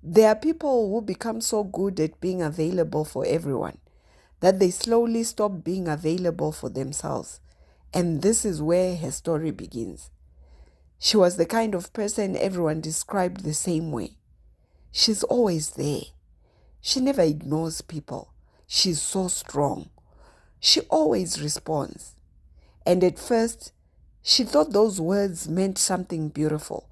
There are people who become so good at being available for everyone that they slowly stop being available for themselves. And this is where her story begins. She was the kind of person everyone described the same way. She's always there. She never ignores people. She's so strong. She always responds. And at first, she thought those words meant something beautiful.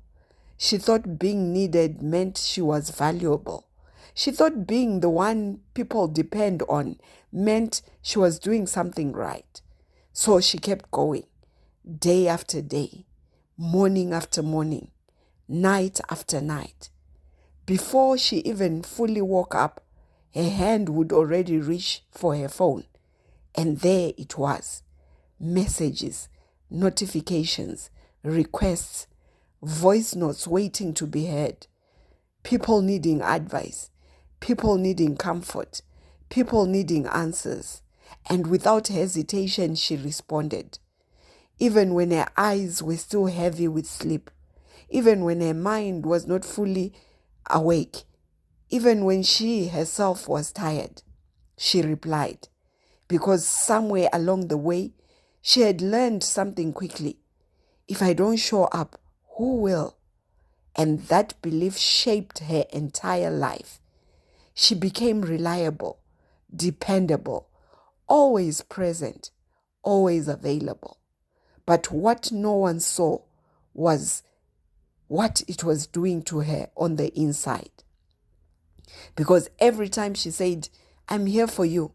She thought being needed meant she was valuable. She thought being the one people depend on meant she was doing something right. So she kept going, day after day, morning after morning, night after night. Before she even fully woke up, her hand would already reach for her phone. And there it was. Messages, notifications, requests, voice notes waiting to be heard. People needing advice, people needing comfort, people needing answers. And without hesitation, she responded. Even when her eyes were still heavy with sleep, even when her mind was not fully awake, even when she herself was tired, she replied. Because somewhere along the way, she had learned something quickly. If I don't show up, who will? And that belief shaped her entire life. She became reliable, dependable, always present, always available. But what no one saw was what it was doing to her on the inside. Because every time she said, I'm here for you,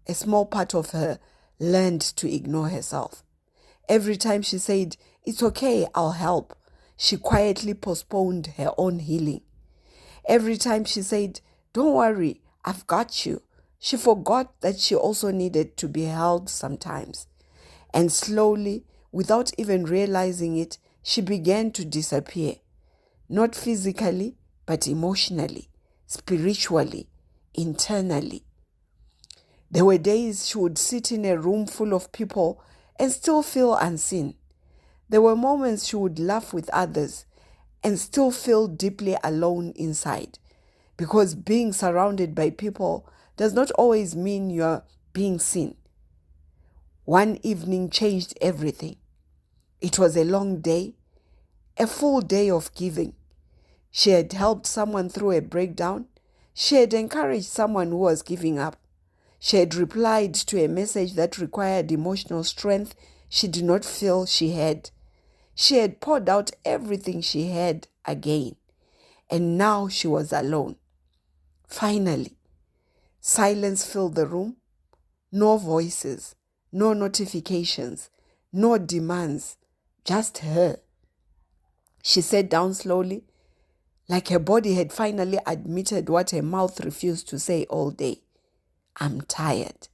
a small part of her learned to ignore herself. Every time she said, it's okay, I'll help, she quietly postponed her own healing. Every time she said, don't worry, I've got you, she forgot that she also needed to be held sometimes. And slowly, without even realizing it, she began to disappear. Not physically, but emotionally, spiritually, internally. There were days she would sit in a room full of people and still feel unseen. There were moments she would laugh with others and still feel deeply alone inside. Because being surrounded by people does not always mean you're being seen. One evening changed everything. It was a long day, a full day of giving. She had helped someone through a breakdown. She had encouraged someone who was giving up. She had replied to a message that required emotional strength she did not feel she had. She had poured out everything she had again. And now she was alone. Finally, silence filled the room. No voices, no notifications, no demands, just her. She sat down slowly, like her body had finally admitted what her mouth refused to say all day. I'm tired.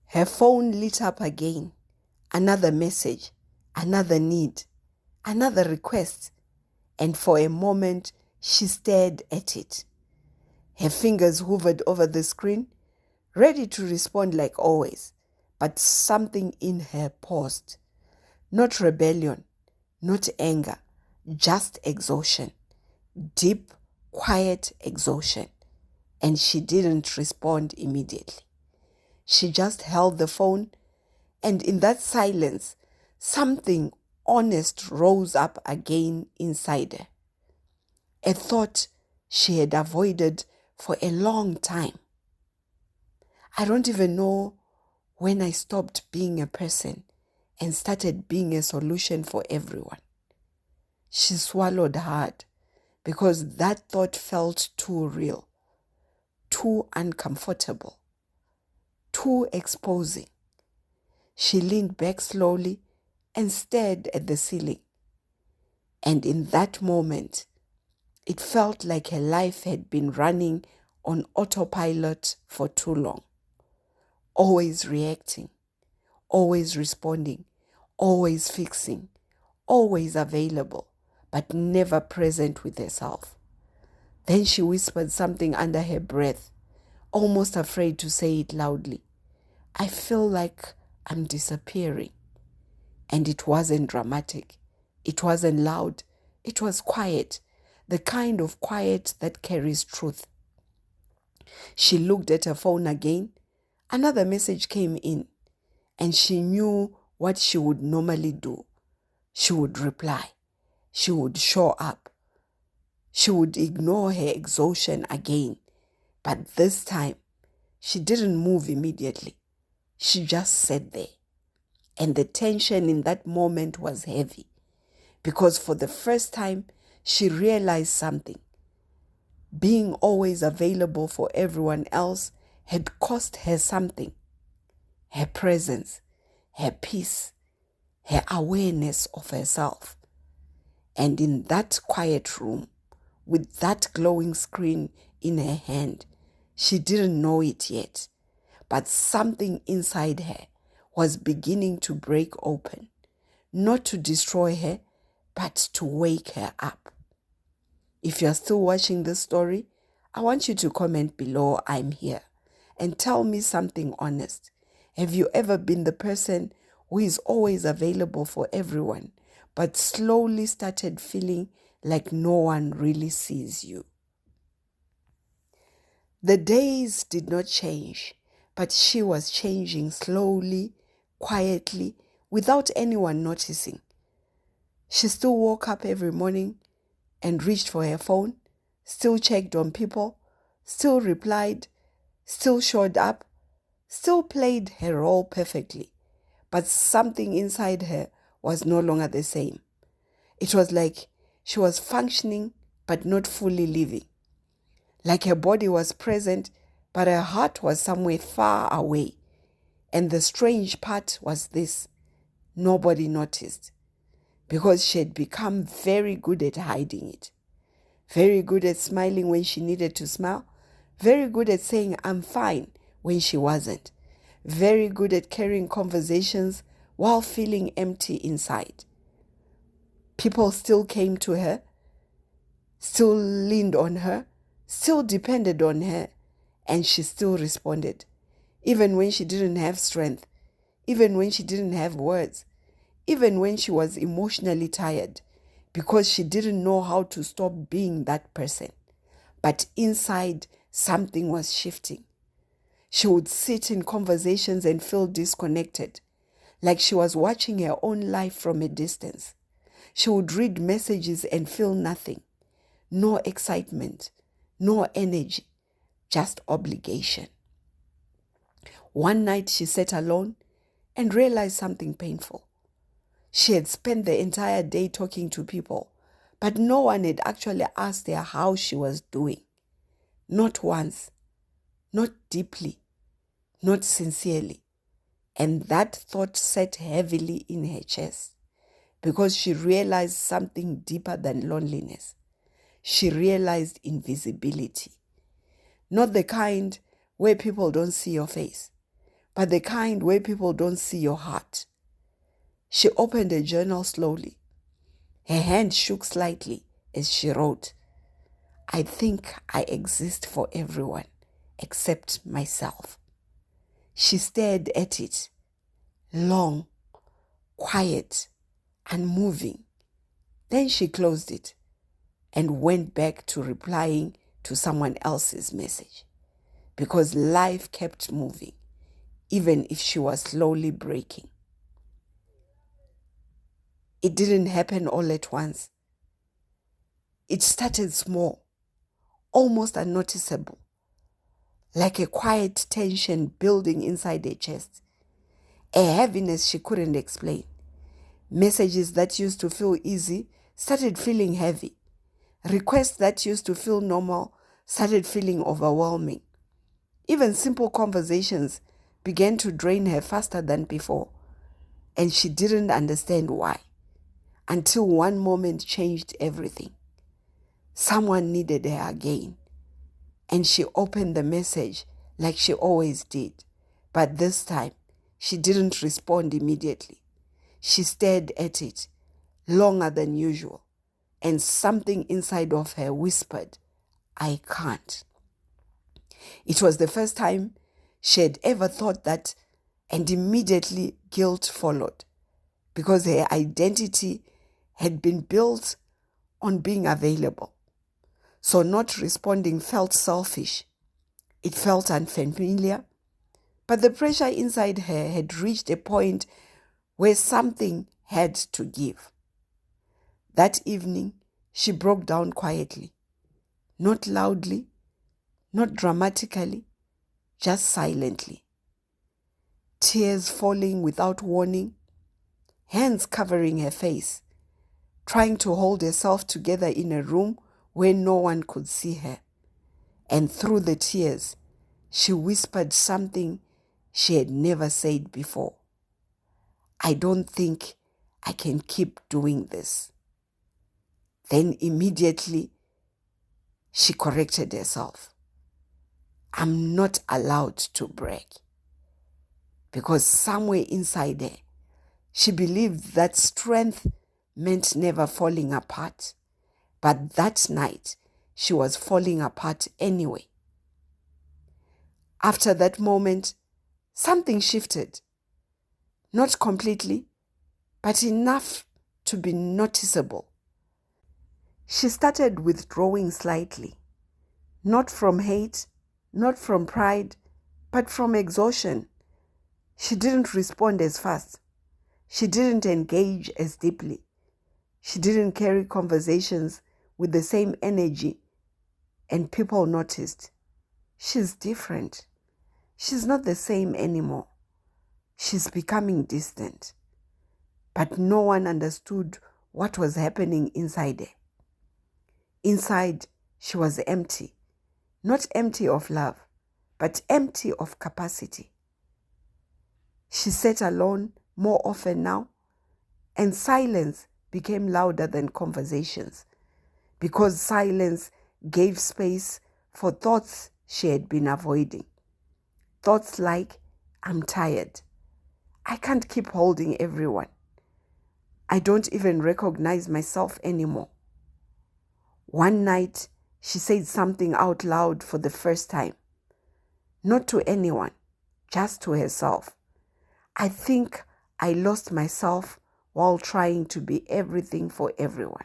Her phone lit up again. Another message, another need, another request. And for a moment, she stared at it. Her fingers hovered over the screen, ready to respond like always. But something in her paused. Not rebellion, not anger, just exhaustion. Deep, quiet exhaustion. And she didn't respond immediately. She just held the phone, and in that silence, something honest rose up again inside her. A thought she had avoided for a long time. I don't even know when I stopped being a person and started being a solution for everyone. She swallowed hard because that thought felt too real, too uncomfortable, too exposing. She leaned back slowly and stared at the ceiling. And in that moment, it felt like her life had been running on autopilot for too long. Always reacting, always responding, always fixing, always available, but never present with herself. Then she whispered something under her breath, almost afraid to say it loudly. I feel like I'm disappearing. And it wasn't dramatic. It wasn't loud. It was quiet. the kind of quiet that carries truth. She looked at her phone again. Another message came in, and she knew what she would normally do. She would reply. She would show up. She would ignore her exhaustion again. But this time, she didn't move immediately. She just sat there. And the tension in that moment was heavy, because for the first time, she realized something. Being always available for everyone else had cost her something. Her presence, her peace, her awareness of herself. And in that quiet room, with that glowing screen in her hand, she didn't know it yet, but something inside her was beginning to break open, not to destroy her, but to wake her up. If you're still watching this story, I want you to comment below, "I'm here," and tell me something honest. Have you ever been the person who is always available for everyone, but slowly started feeling like no one really sees you? The days did not change, but she was changing slowly, quietly, without anyone noticing. She still woke up every morning and reached for her phone, still checked on people, still replied, still showed up, still played her role perfectly. But something inside her was no longer the same. It was like she was functioning but not fully living. Like her body was present, but her heart was somewhere far away. And the strange part was this: nobody noticed, because she had become very good at hiding it. Very good at smiling when she needed to smile. Very good at saying "I'm fine" when she wasn't. Very good at carrying conversations while feeling empty inside. People still came to her, still leaned on her, still depended on her, and she still responded, even when she didn't have strength, even when she didn't have words, even when she was emotionally tired, because she didn't know how to stop being that person. But inside, something was shifting. She would sit in conversations and feel disconnected, like she was watching her own life from a distance. She would read messages and feel nothing. No excitement, no energy, just obligation. One night she sat alone and realized something painful. She had spent the entire day talking to people, but no one had actually asked her how she was doing. Not once, not deeply, not sincerely. And that thought sat heavily in her chest, because she realized something deeper than loneliness. She realized invisibility. Not the kind where people don't see your face, but the kind where people don't see your heart. She opened a journal slowly. Her hand shook slightly as she wrote, "I think I exist for everyone except myself." She stared at it, long, quiet, unmoving. Then she closed it and went back to replying to someone else's message, because life kept moving, even if she was slowly breaking. It didn't happen all at once. It started small, almost unnoticeable, like a quiet tension building inside her chest, a heaviness she couldn't explain. Messages that used to feel easy started feeling heavy. Requests that used to feel normal started feeling overwhelming. Even simple conversations began to drain her faster than before, and she didn't understand why, until one moment changed everything. Someone needed her again, and she opened the message like she always did. But this time, she didn't respond immediately. She stared at it longer than usual, and something inside of her whispered, "I can't." It was the first time she had ever thought that, and immediately guilt followed, because her identity had been built on being available. So not responding felt selfish. It felt unfamiliar. But the pressure inside her had reached a point where something had to give. That evening, she broke down quietly. Not loudly, not dramatically, just silently. Tears falling without warning, hands covering her face, trying to hold herself together in a room where no one could see her. And through the tears, she whispered something she had never said before. I don't think I can keep doing this. Then immediately, she corrected herself. I'm not allowed to break. Because somewhere inside her, she believed that strength meant never falling apart. But that night, she was falling apart anyway. After that moment, something shifted. Not completely, but enough to be noticeable. She started withdrawing slightly. Not from hate, not from pride, but from exhaustion. She didn't respond as fast. She didn't engage as deeply. She didn't carry conversations with the same energy, and people noticed. She's different. She's not the same anymore. She's becoming distant. But no one understood what was happening inside her. Inside, she was empty. Not empty of love, but empty of capacity. She sat alone more often now, and silence became louder than conversations, because silence gave space for thoughts she had been avoiding. Thoughts like, I'm tired. I can't keep holding everyone. I don't even recognize myself anymore. One night, she said something out loud for the first time. Not to anyone, just to herself. I think I lost myself while trying to be everything for everyone.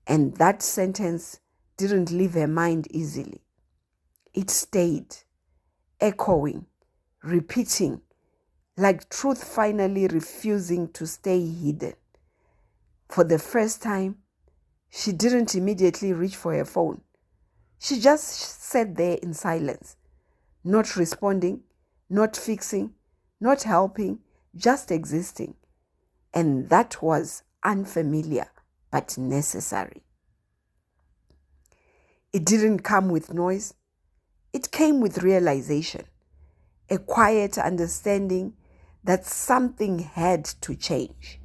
And that sentence didn't leave her mind easily. It stayed, echoing, repeating, like truth finally refusing to stay hidden. For the first time, she didn't immediately reach for her phone. She just sat there in silence, not responding, not fixing, not helping, just existing. And that was unfamiliar but necessary. It didn't come with noise. It came with realization, a quiet understanding that something had to change.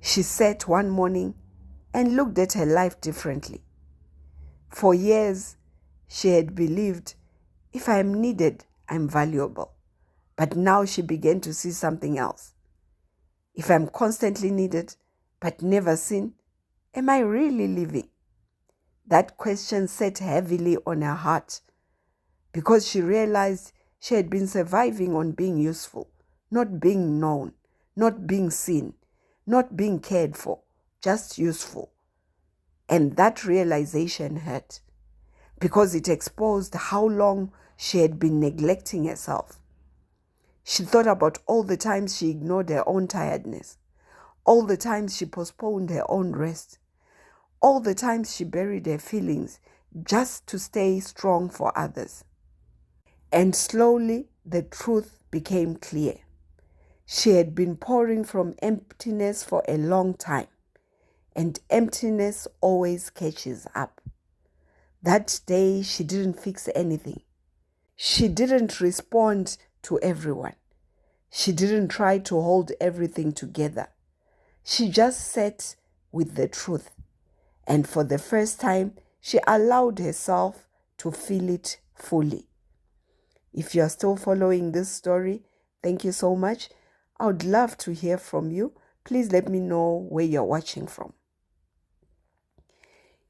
She sat one morning and looked at her life differently. For years, she had believed, if I am needed, I'm valuable. But now she began to see something else. If I'm constantly needed, but never seen, am I really living? That question sat heavily on her heart, because she realized she had been surviving on being useful, not being known, not being seen, not being cared for, just useful. And that realization hurt, because it exposed how long she had been neglecting herself. She thought about all the times she ignored her own tiredness, all the times she postponed her own rest, all the times she buried her feelings just to stay strong for others. And slowly, the truth became clear. She had been pouring from emptiness for a long time, and emptiness always catches up. That day, she didn't fix anything. She didn't respond to everyone. She didn't try to hold everything together. She just sat with the truth. And for the first time, she allowed herself to feel it fully. If you're still following this story, thank you so much. I would love to hear from you. Please let me know where you're watching from.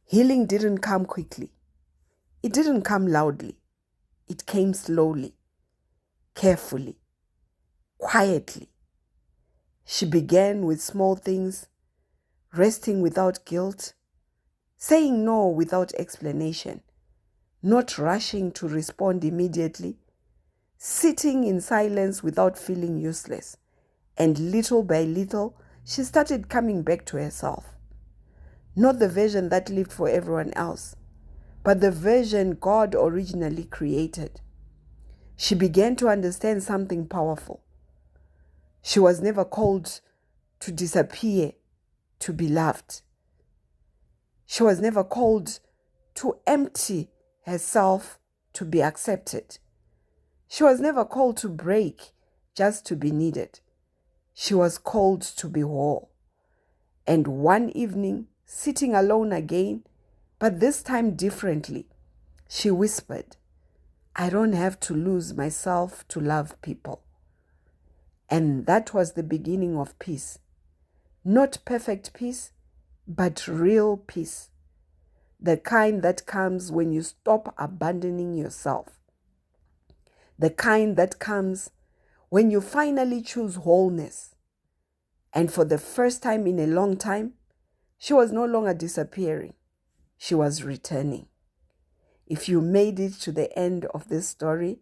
Healing didn't come quickly. It didn't come loudly. It came slowly, carefully, quietly. She began with small things, resting without guilt, saying no without explanation, not rushing to respond immediately, sitting in silence without feeling useless. And little by little, she started coming back to herself. Not the version that lived for everyone else, but the version God originally created. She began to understand something powerful. She was never called to disappear to be loved. She was never called to empty herself to be accepted. She was never called to break just to be needed. She was called to be whole. And one evening, sitting alone again, but this time differently, she whispered, "I don't have to lose myself to love people." And that was the beginning of peace. Not perfect peace, but real peace. The kind that comes when you stop abandoning yourself. The kind that comes when you finally choose wholeness. And for the first time in a long time, she was no longer disappearing. She was returning. If you made it to the end of this story,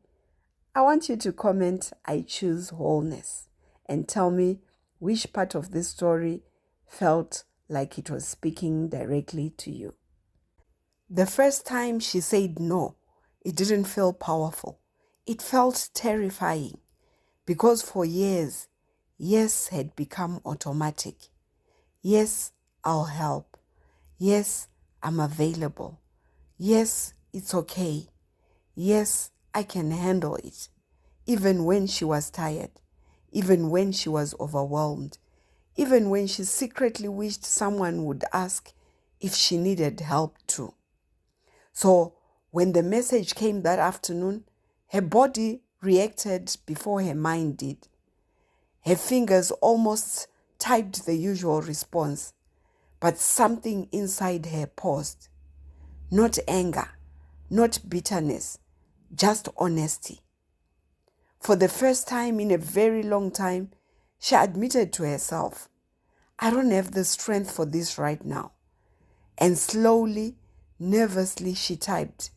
I want you to comment, "I choose wholeness," and tell me which part of this story felt like it was speaking directly to you. The first time she said no, it didn't feel powerful. It felt terrifying because for years, yes had become automatic. Yes, I'll help. Yes, I'm available. Yes, it's okay. Yes, I can handle it. Even when she was tired, even when she was overwhelmed, even when she secretly wished someone would ask if she needed help too. So when the message came that afternoon, her body reacted before her mind did. Her fingers almost typed the usual response, but something inside her paused. Not anger, not bitterness, just honesty. For the first time in a very long time, she admitted to herself, "I don't have the strength for this right now." And slowly, nervously, she typed,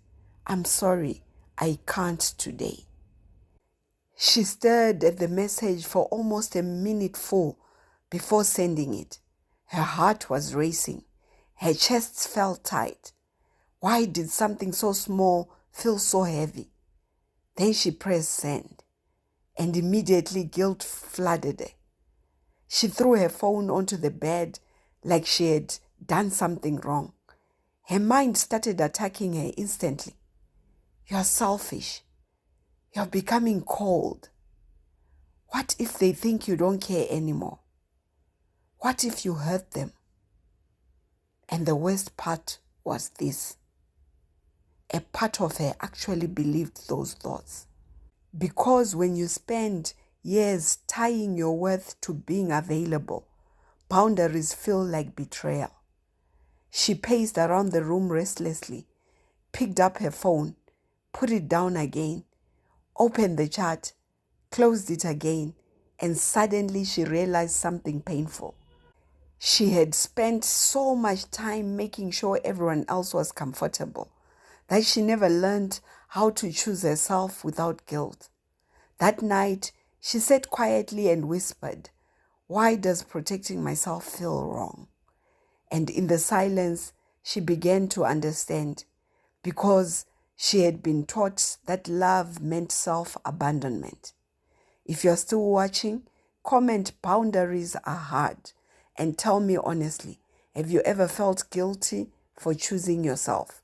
"I'm sorry, I can't today." She stared at the message for almost a minute full before sending it. Her heart was racing. Her chest felt tight. Why did something so small feel so heavy? Then she pressed send, and immediately guilt flooded her. She threw her phone onto the bed like she had done something wrong. Her mind started attacking her instantly. "You're selfish. You're becoming cold. What if they think you don't care anymore? What if you hurt them?" And the worst part was this. A part of her actually believed those thoughts. Because when you spend years tying your worth to being available, boundaries feel like betrayal. She paced around the room restlessly, picked up her phone, put it down again, opened the chat, closed it again, and suddenly she realized something painful. She had spent so much time making sure everyone else was comfortable that she never learned how to choose herself without guilt. That night, she sat quietly and whispered, "Why does protecting myself feel wrong?" And in the silence, she began to understand, because she had been taught that love meant self-abandonment. If you're still watching, comment "Boundaries are hard," and tell me honestly, have you ever felt guilty for choosing yourself?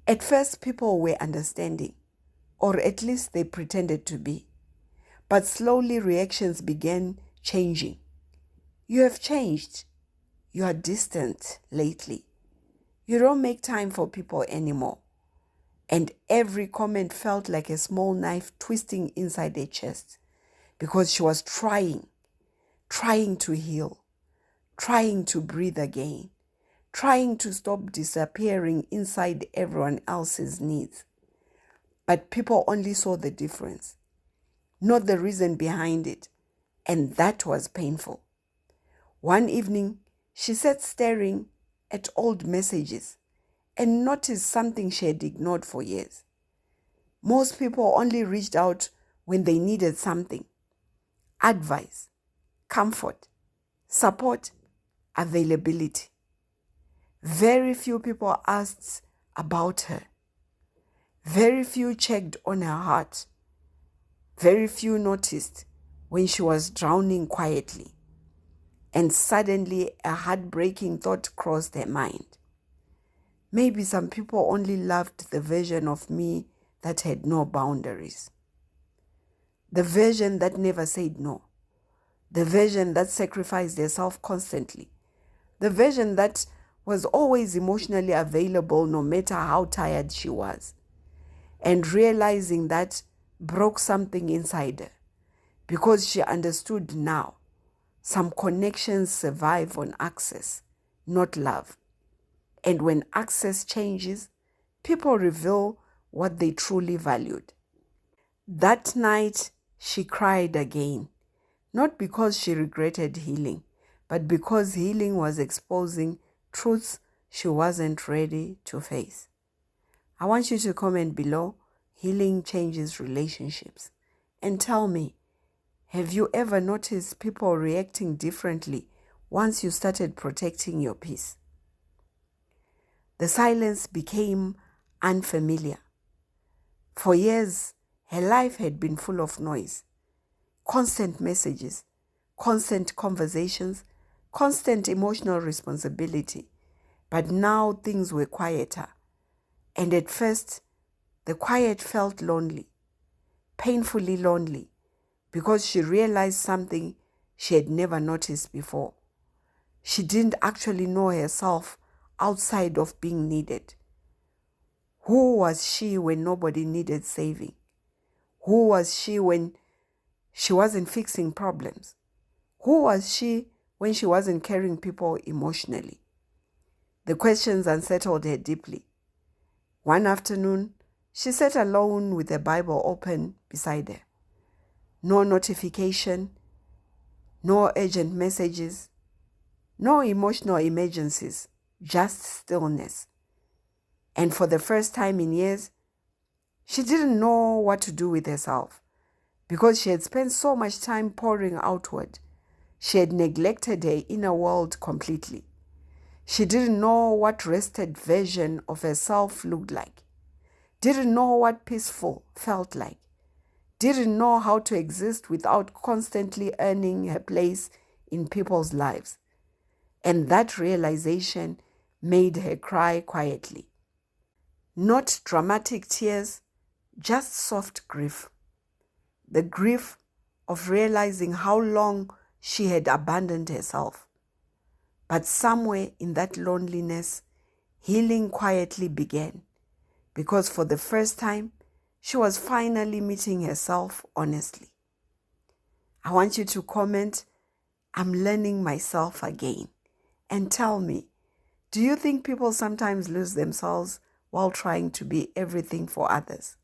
At first, people were understanding, or at least they pretended to be. But slowly reactions began changing. "You have changed. You are distant lately. You don't make time for people anymore." And every comment felt like a small knife twisting inside her chest, because she was trying to heal, trying to breathe again, trying to stop disappearing inside everyone else's needs. But people only saw the difference, not the reason behind it, and that was painful. One evening, she sat staring at old messages and noticed something she had ignored for years. Most people only reached out when they needed something: advice, comfort, support, availability. Very few people asked about her. Very few checked on her heart. Very few noticed when she was drowning quietly. And suddenly a heartbreaking thought crossed her mind. Maybe some people only loved the version of me that had no boundaries. The version that never said no. The version that sacrificed herself constantly. The version that was always emotionally available no matter how tired she was. And realizing that broke something inside her, because she understood now some connections survive on access, not love. And when access changes, people reveal what they truly valued. That night, she cried again, not because she regretted healing, but because healing was exposing truths she wasn't ready to face. I want you to comment below, healing changes relationships, and tell me, have you ever noticed people reacting differently once you started protecting your peace? The silence became unfamiliar. For years, her life had been full of noise, constant messages, constant conversations, constant emotional responsibility. But now things were quieter. And at first, the quiet felt lonely, painfully lonely, because she realized something she had never noticed before. She didn't actually know herself outside of being needed. Who was she when nobody needed saving? Who was she when she wasn't fixing problems? Who was she when she wasn't carrying people emotionally? The questions unsettled her deeply. One afternoon, she sat alone with the Bible open beside her. No notification, no urgent messages, no emotional emergencies, just stillness. And for the first time in years, she didn't know what to do with herself, because she had spent so much time pouring outward. She had neglected her inner world completely. She didn't know what rested version of herself looked like, didn't know what peaceful felt like, didn't know how to exist without constantly earning her place in people's lives. And that realization made her cry quietly. Not dramatic tears, just soft grief. The grief of realizing how long she had abandoned herself. But somewhere in that loneliness, healing quietly began, because for the first time, she was finally meeting herself honestly. I want you to comment, "I'm learning myself again," and tell me, do you think people sometimes lose themselves while trying to be everything for others?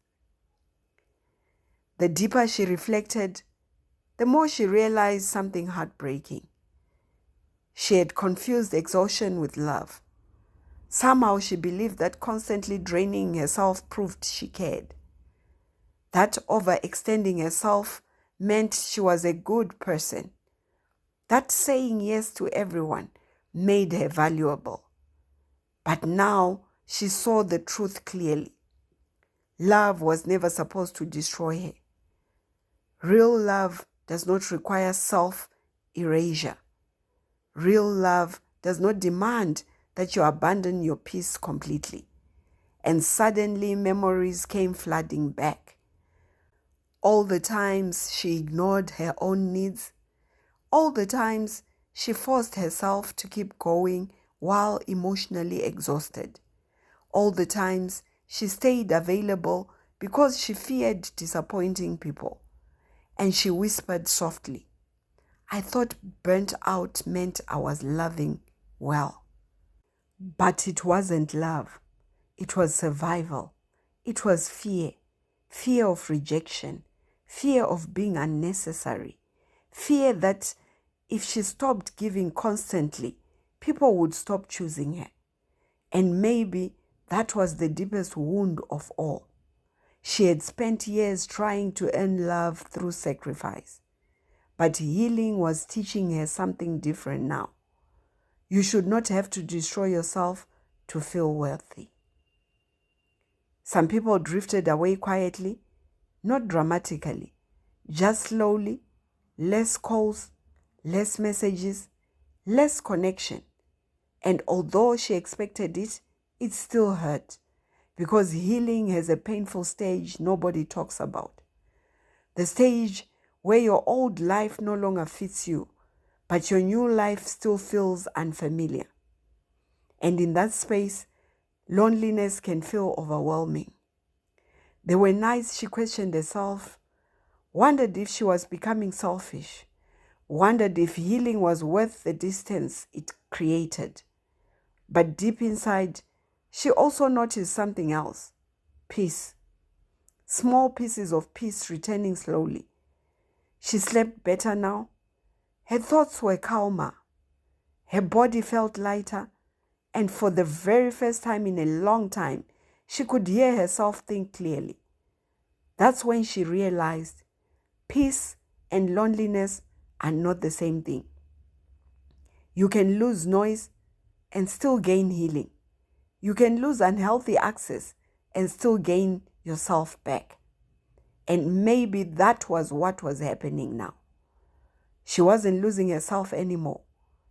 The deeper she reflected, the more she realized something heartbreaking. She had confused exhaustion with love. Somehow she believed that constantly draining herself proved she cared. That overextending herself meant she was a good person. That saying yes to everyone made her valuable. But now she saw the truth clearly. Love was never supposed to destroy her. Real love does not require self-erasure. Real love does not demand that you abandon your peace completely. And suddenly memories came flooding back. All the times she ignored her own needs, all the times she forced herself to keep going while emotionally exhausted, all the times she stayed available because she feared disappointing people. And she whispered softly, "I thought burnt out meant I was loving well." But it wasn't love. It was survival. It was fear. Fear of rejection. Fear of being unnecessary. Fear that if she stopped giving constantly, people would stop choosing her. And maybe that was the deepest wound of all. She had spent years trying to earn love through sacrifice. But healing was teaching her something different now. You should not have to destroy yourself to feel worthy. Some people drifted away quietly, not dramatically, just slowly, less calls, less messages, less connection. And although she expected it, it still hurt, because healing has a painful stage nobody talks about. The stage where your old life no longer fits you, but your new life still feels unfamiliar. And in that space, loneliness can feel overwhelming. There were nights she questioned herself, wondered if she was becoming selfish, wondered if healing was worth the distance it created. But deep inside, she also noticed something else: peace. Small pieces of peace returning slowly. She slept better now. Her thoughts were calmer. Her body felt lighter. And for the very first time in a long time, she could hear herself think clearly. That's when she realized peace and loneliness are not the same thing. You can lose noise and still gain healing. You can lose unhealthy access and still gain yourself back. And maybe that was what was happening now. She wasn't losing herself anymore.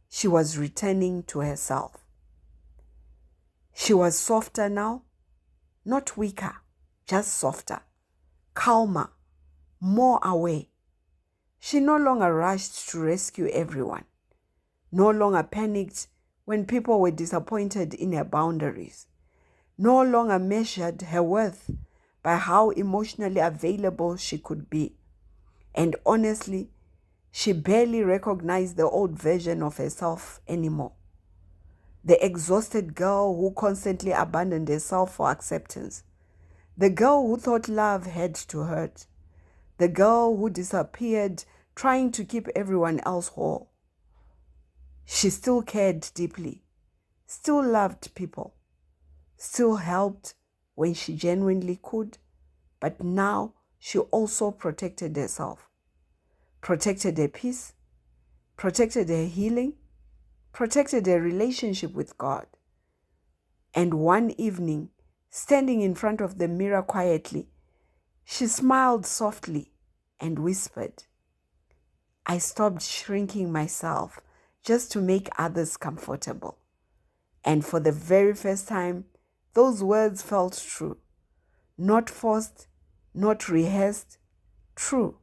She was returning to herself. She was softer now, not weaker, just softer, calmer, more aware. She no longer rushed to rescue everyone, no longer panicked when people were disappointed in her boundaries, no longer measured her worth by how emotionally available she could be. And honestly, she barely recognized the old version of herself anymore. The exhausted girl who constantly abandoned herself for acceptance. The girl who thought love had to hurt. The girl who disappeared trying to keep everyone else whole. She still cared deeply, still loved people, still helped when she genuinely could, but now she also protected herself, protected her peace, protected her healing, protected her relationship with God. And one evening, standing in front of the mirror quietly, she smiled softly and whispered, "I stopped shrinking myself just to make others comfortable." And for the very first time, those words felt true. Not forced, not rehearsed, true.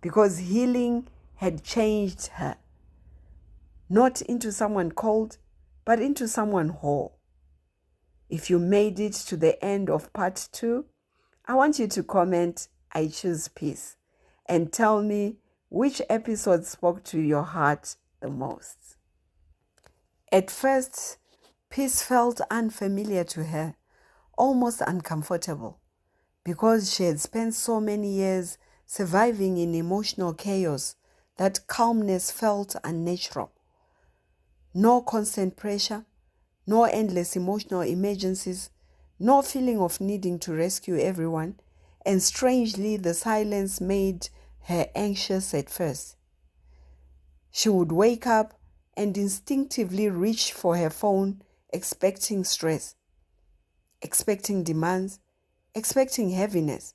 Because healing had changed her. Not into someone cold, but into someone whole. If you made it to the end of part 2, I want you to comment, "I choose peace," and tell me which episode spoke to your heart the most. At first, peace felt unfamiliar to her, almost uncomfortable, because she had spent so many years surviving in emotional chaos that calmness felt unnatural. No constant pressure, no endless emotional emergencies, no feeling of needing to rescue everyone, and strangely, the silence made her anxious at first. She would wake up and instinctively reach for her phone, expecting stress, expecting demands, expecting heaviness.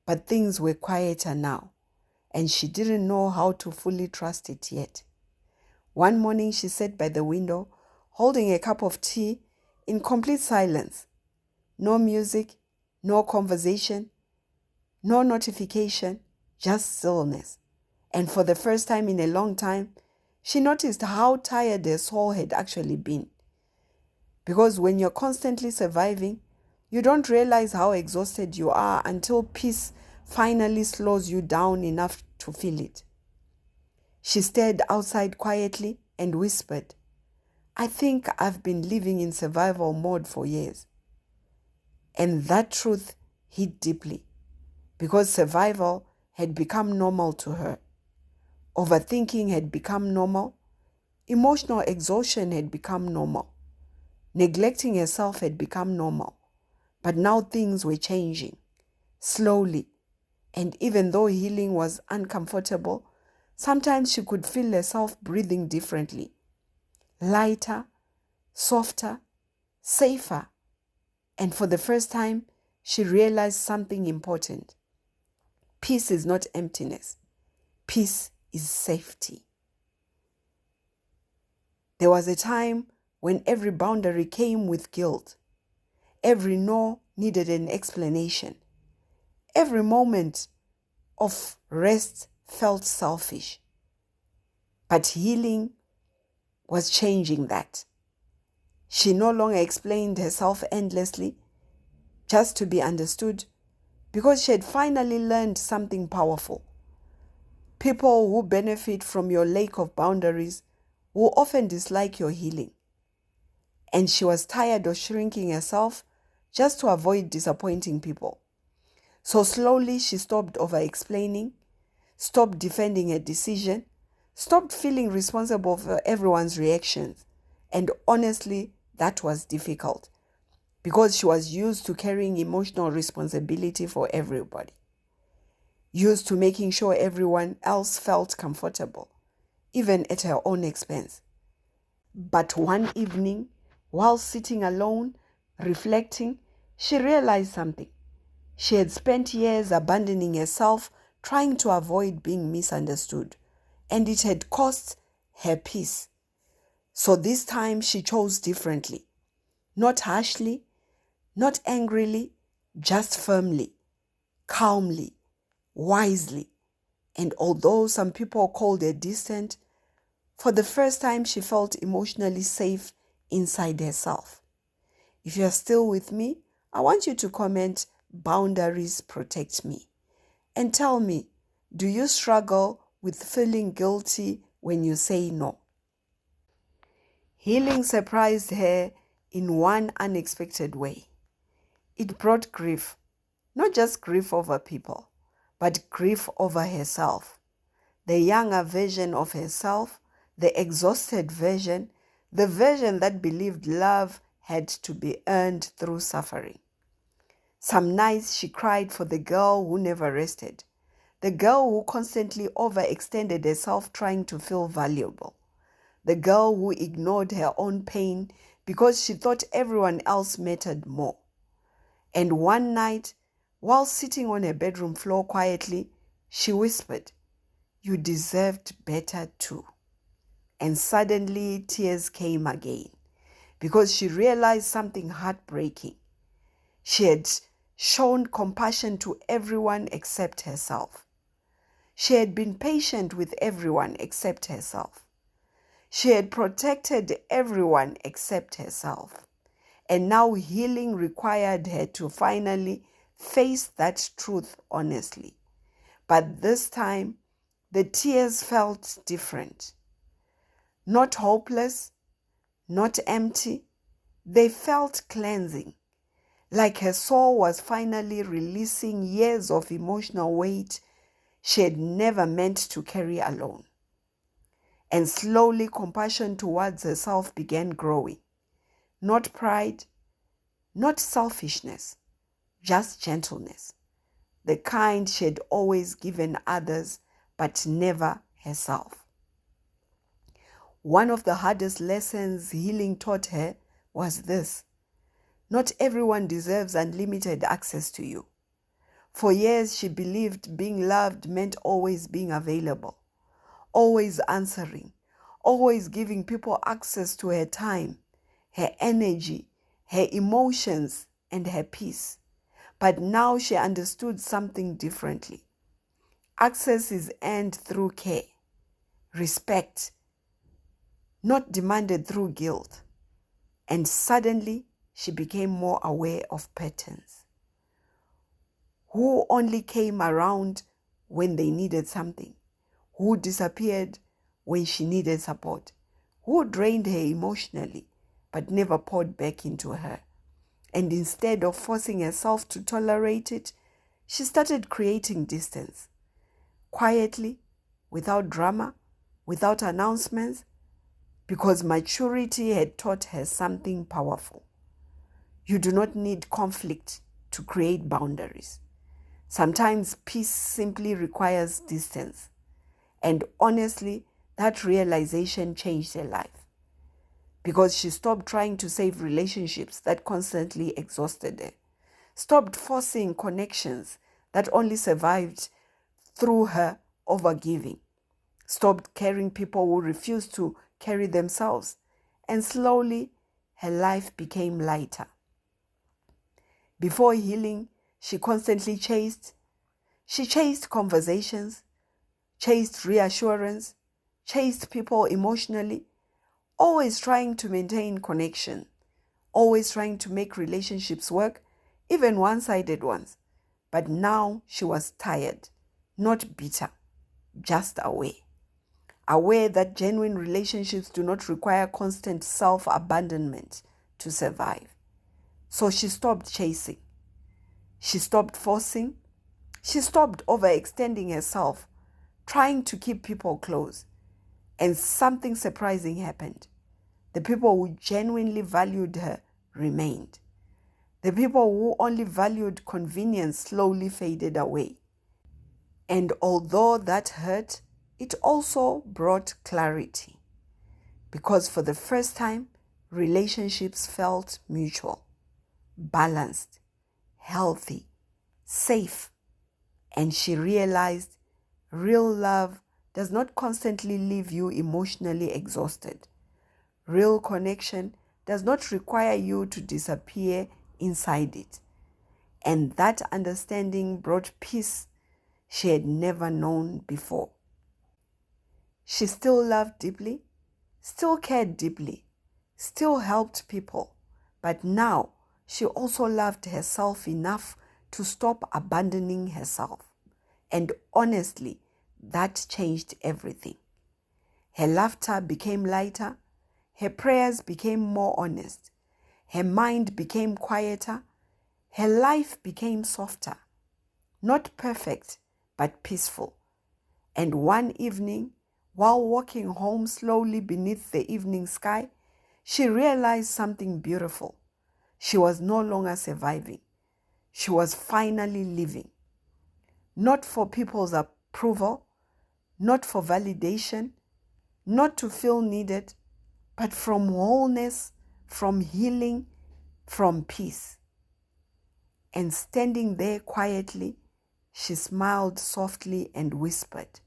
But things were quieter now, and she didn't know how to fully trust it yet. One morning, she sat by the window, holding a cup of tea in complete silence. No music, no conversation, no notification, just stillness. And for the first time in a long time, she noticed how tired her soul had actually been. Because when you're constantly surviving, you don't realize how exhausted you are until peace finally slows you down enough to feel it. She stared outside quietly and whispered, "I think I've been living in survival mode for years." And that truth hit deeply, because survival had become normal to her. Overthinking had become normal. Emotional exhaustion had become normal. Neglecting herself had become normal, but now things were changing, slowly. And even though healing was uncomfortable, sometimes she could feel herself breathing differently, lighter, softer, safer. And for the first time, she realized something important. Peace is not emptiness. Peace is safety. There was a time when every boundary came with guilt. Every no needed an explanation. Every moment of rest felt selfish. But healing was changing that. She no longer explained herself endlessly just to be understood, because she had finally learned something powerful. People who benefit from your lack of boundaries will often dislike your healing. And she was tired of shrinking herself just to avoid disappointing people. So slowly she stopped over-explaining, stopped defending her decision, stopped feeling responsible for everyone's reactions. And honestly, that was difficult, because she was used to carrying emotional responsibility for everybody, used to making sure everyone else felt comfortable, even at her own expense. But one evening, while sitting alone, reflecting, she realized something. She had spent years abandoning herself, trying to avoid being misunderstood, and it had cost her peace. So this time she chose differently, not harshly, not angrily, just firmly, calmly, wisely. And although some people called her distant, for the first time she felt emotionally safe inside herself. If you're still with me, I want you to comment, "Boundaries protect me." And tell me, do you struggle with feeling guilty when you say no? Healing surprised her in one unexpected way. It brought grief, not just grief over people, but grief over herself. The younger version of herself, the exhausted version, the version that believed love had to be earned through suffering. Some nights she cried for the girl who never rested, the girl who constantly overextended herself trying to feel valuable, the girl who ignored her own pain because she thought everyone else mattered more. And one night, while sitting on her bedroom floor quietly, she whispered, "You deserved better too." And suddenly tears came again, because she realized something heartbreaking. She had shown compassion to everyone except herself. She had been patient with everyone except herself. She had protected everyone except herself. And now healing required her to finally face that truth honestly. But this time, the tears felt different. Not hopeless, not empty. They felt cleansing, like her soul was finally releasing years of emotional weight she had never meant to carry alone. And slowly compassion towards herself began growing. Not pride, not selfishness, just gentleness. The kind she had always given others, but never herself. One of the hardest lessons healing taught her was this: not everyone deserves unlimited access to you. For years, she believed being loved meant always being available, always answering, always giving people access to her time, her energy, her emotions, and her peace. But now she understood something differently. Access is earned through care, respect, not demanded through guilt. And suddenly, she became more aware of patterns. Who only came around when they needed something? Who disappeared when she needed support? Who drained her emotionally but never poured back into her? And instead of forcing herself to tolerate it, she started creating distance. Quietly, without drama, without announcements, because maturity had taught her something powerful. You do not need conflict to create boundaries. Sometimes peace simply requires distance. And honestly, that realization changed her life, because she stopped trying to save relationships that constantly exhausted her, stopped forcing connections that only survived through her overgiving, stopped carrying people who refused to carry themselves, and slowly her life became lighter. Before healing, she constantly chased. She chased conversations, chased reassurance, chased people emotionally, always trying to maintain connection, always trying to make relationships work, even one-sided ones. But now she was tired, not bitter, just aware. Aware that genuine relationships do not require constant self-abandonment to survive. So she stopped chasing. She stopped forcing. She stopped overextending herself, trying to keep people close. And something surprising happened. The people who genuinely valued her remained. The people who only valued convenience slowly faded away. And although that hurt, it also brought clarity. Because for the first time, relationships felt mutual, balanced, healthy, safe. And she realized real love does not constantly leave you emotionally exhausted. Real connection does not require you to disappear inside it. And that understanding brought peace she had never known before. She still loved deeply, still cared deeply, still helped people, but now she also loved herself enough to stop abandoning herself. And honestly, that changed everything. Her laughter became lighter, her prayers became more honest, her mind became quieter, her life became softer, not perfect, but peaceful. And one evening, while walking home slowly beneath the evening sky, she realized something beautiful. She was no longer surviving. She was finally living. Not for people's approval, not for validation, not to feel needed, but from wholeness, from healing, from peace. And standing there quietly, she smiled softly and whispered,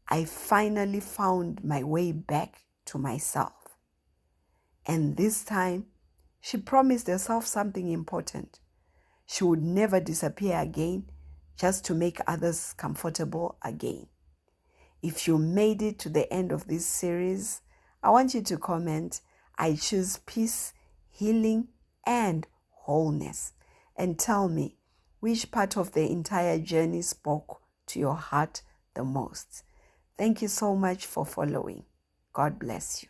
"I finally found my way back to myself." And this time, she promised herself something important. She would never disappear again just to make others comfortable again. If you made it to the end of this series, I want you to comment, "I choose peace, healing, and wholeness." And tell me which part of the entire journey spoke to your heart the most. Thank you so much for following. God bless you.